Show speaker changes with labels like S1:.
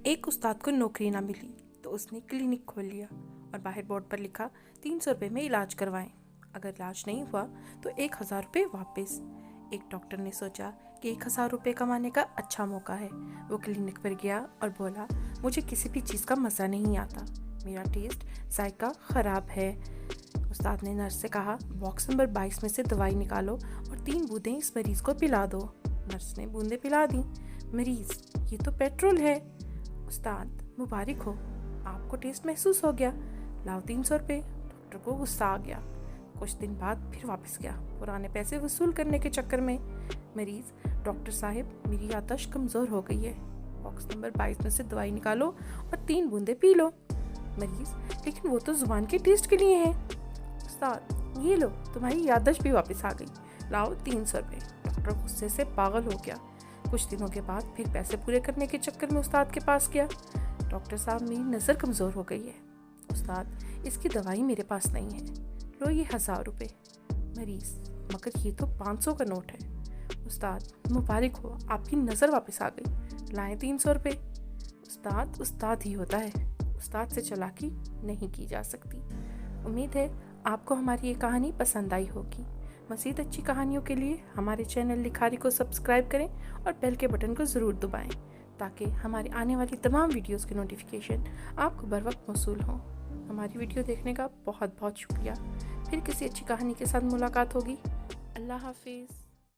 S1: एक उस्ताद को नौकरी ना मिली तो उसने क्लिनिक खोल लिया और बाहर बोर्ड पर लिखा 300 रुपये में इलाज करवाएं। अगर इलाज नहीं हुआ तो 1000 रुपये वापस। एक डॉक्टर ने सोचा कि 1000 रुपये कमाने का अच्छा मौका है। वो क्लिनिक पर गया और बोला, मुझे किसी भी चीज़ का मज़ा नहीं आता, मेरा टेस्ट जायका ख़राब है। उस्ताद ने नर्स से कहा, बॉक्स नंबर 22 में से दवाई निकालो और 3 बूंदें इस मरीज़ को पिला दो। नर्स ने बूंदें पिला दी। मरीज़, ये तो पेट्रोल है। उस्ताद, मुबारक हो, आपको टेस्ट महसूस हो गया, लाओ 300 रुपये। डॉक्टर को गुस्सा आ गया। कुछ दिन बाद फिर वापस गया, पुराने पैसे वसूल करने के चक्कर में। मरीज़, डॉक्टर साहब, मेरी याददाश्त कमज़ोर हो गई है, बॉक्स नंबर 22 में से दवाई निकालो और 3 बूंदें पी लो। मरीज़, लेकिन वो तो ज़ुबान के टेस्ट के लिए है। उस्ताद, ये लो, तुम्हारी याददाश्त भी वापस आ गई, लाओ 300 रुपये। डॉक्टर गुस्से से पागल हो गया। कुछ दिनों के बाद फिर पैसे पूरे करने के चक्कर में उस्ताद के पास गया। डॉक्टर साहब, मेरी नज़र कमज़ोर हो गई है। उस्ताद, इसकी दवाई मेरे पास नहीं है, लो ये 1000 रुपये। मरीज़, मगर ये तो 500 का नोट है। उस्ताद, मुबारक हो, आपकी नज़र वापस आ गई, लाएं 300 रुपये। उस्ताद उस्ताद ही होता है, उस्ताद से चालाकी नहीं की जा सकती। उम्मीद है आपको हमारी ये कहानी पसंद आई होगी। मज़ीद अच्छी कहानियों के लिए हमारे चैनल लिखारी को सब्सक्राइब करें और बेल के बटन को ज़रूर दबाएं ताकि हमारी आने वाली तमाम वीडियोस की नोटिफिकेशन आपको बर वक्त मौसूल हो। हमारी वीडियो देखने का बहुत बहुत शुक्रिया। फिर किसी अच्छी कहानी के साथ मुलाकात होगी। अल्लाह हाफिज़।